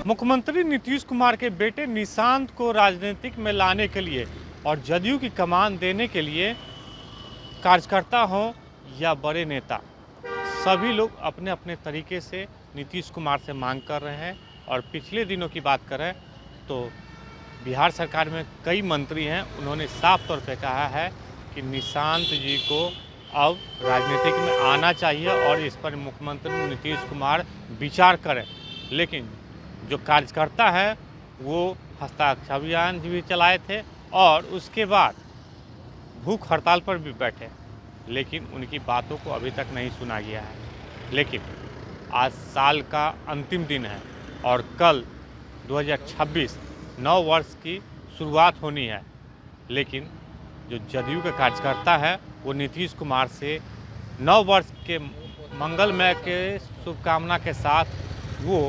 मुख्यमंत्री नीतीश कुमार के बेटे निशांत को राजनीतिक में लाने के लिए और जदयू की कमान देने के लिए कार्यकर्ता हों या बड़े नेता, सभी लोग अपने अपने तरीके से नीतीश कुमार से मांग कर रहे हैं। और पिछले दिनों की बात करें तो बिहार सरकार में कई मंत्री हैं, उन्होंने साफ तौर पे कहा है कि निशांत जी को अब राजनीतिक में आना चाहिए और इस पर मुख्यमंत्री नीतीश कुमार विचार करें। लेकिन जो कार्यकर्ता है वो हस्ताक्षर अभियान भी चलाए थे और उसके बाद भूख हड़ताल पर भी बैठे, लेकिन उनकी बातों को अभी तक नहीं सुना गया है। लेकिन आज साल का अंतिम दिन है और कल 2026 नव वर्ष की शुरुआत होनी है, लेकिन जो जदयू के कार्यकर्ता है वो नीतीश कुमार से नव वर्ष के मंगलमय के शुभकामना के साथ वो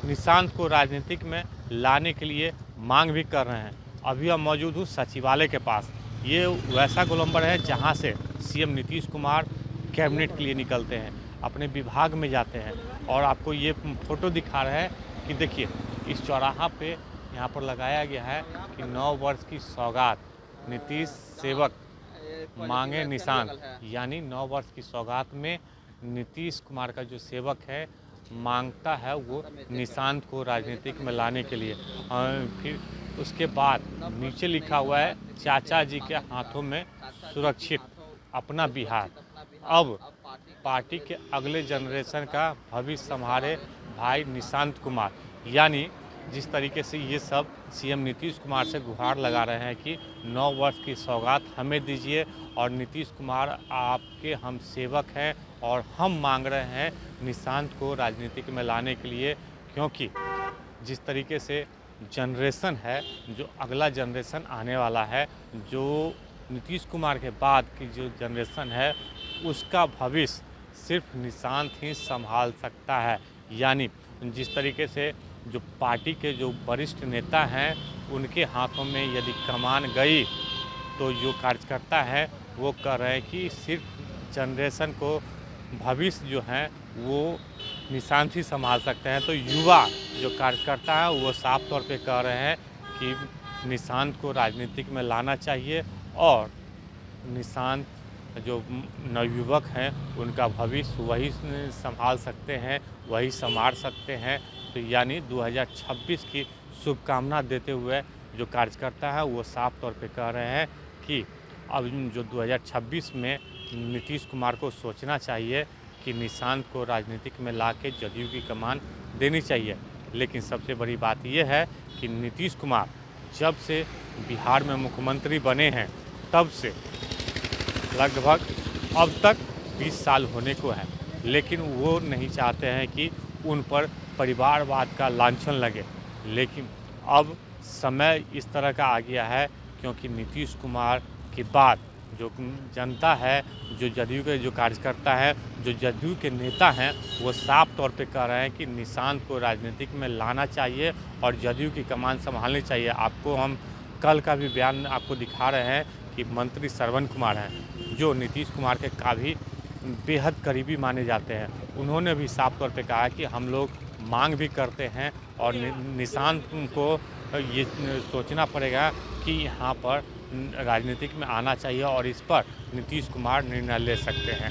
निशांत को राजनीतिक में लाने के लिए मांग भी कर रहे हैं। अभी हम मौजूद हूँ सचिवालय के पास। ये वैसा गोलंबर है जहाँ से सीएम नीतीश कुमार कैबिनेट के लिए निकलते हैं, अपने विभाग में जाते हैं। और आपको ये फोटो दिखा रहे हैं कि देखिए इस चौराहा पे यहाँ पर लगाया गया है कि नव वर्ष की सौगात नीतीश सेवक मांगे निशांत, यानी नव वर्ष की सौगात में नीतीश कुमार का जो सेवक है मांगता है वो निशांत को राजनीतिक में लाने के लिए। फिर उसके बाद नीचे लिखा हुआ है चाचा जी के हाथों में सुरक्षित अपना बिहार। अब पार्टी के अगले जनरेशन का भविष्य संभाले भाई निशांत कुमार। यानी जिस तरीके से ये सब सीएम नीतीश कुमार से गुहार लगा रहे हैं कि नौ वर्ष की सौगात हमें दीजिए और नीतीश कुमार आपके हम सेवक हैं और हम मांग रहे हैं निशांत को राजनीतिक में लाने के लिए, क्योंकि जिस तरीके से जनरेशन है, जो अगला जनरेशन आने वाला है, जो नीतीश कुमार के बाद की जो जनरेशन है उसका भविष्य सिर्फ निशांत ही संभाल सकता है। यानी जिस तरीके से जो पार्टी के जो वरिष्ठ नेता हैं उनके हाथों में यदि कमान गई तो जो कार्यकर्ता है वो कह रहे हैं कि सिर्फ जनरेशन को भविष्य जो है वो निशांत ही संभाल सकते हैं। तो युवा जो कार्यकर्ता है वो साफ तौर पे कह रहे हैं कि निशांत को राजनीतिक में लाना चाहिए और निशांत जो नवयुवक हैं उनका भविष्य वही संभाल सकते हैं, वही संवार सकते हैं। तो यानी 2026 की शुभकामना देते हुए जो कार्यकर्ता है वो साफ तौर पे कह रहे हैं कि अब जो 2026 में नीतीश कुमार को सोचना चाहिए कि निशांत को राजनीतिक में लाके जदयू की कमान देनी चाहिए। लेकिन सबसे बड़ी बात यह है कि नीतीश कुमार जब से बिहार में मुख्यमंत्री बने हैं तब से लगभग अब तक 20 साल होने को है, लेकिन वो नहीं चाहते हैं कि उन पर परिवारवाद का लांछन लगे। लेकिन अब समय इस तरह का आ गया है क्योंकि नीतीश कुमार के बाद जो जनता है, जो जदयू के जो कार्यकर्ता है, जो जदयू के नेता हैं, वो साफ तौर पे कह रहे हैं कि निशांत को राजनीतिक में लाना चाहिए और जदयू की कमान संभालनी चाहिए। आपको हम कल का भी बयान आपको दिखा रहे हैं कि मंत्री श्रवण कुमार हैं जो नीतीश कुमार के काफ़ी बेहद करीबी माने जाते हैं। उन्होंने भी साफ तौर पे कहा है कि हम लोग मांग भी करते हैं और निशांत को ये सोचना पड़ेगा कि यहाँ पर राजनीतिक में आना चाहिए और इस पर नीतीश कुमार निर्णय ले सकते हैं।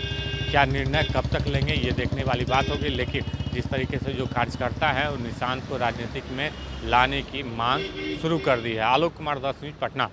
क्या निर्णय कब तक लेंगे ये देखने वाली बात होगी, लेकिन जिस तरीके से जो कार्यकर्ता है वो निशांत को राजनीतिक में लाने की मांग शुरू कर दी है। आलोक कुमार 10 न्यूज़ पटना।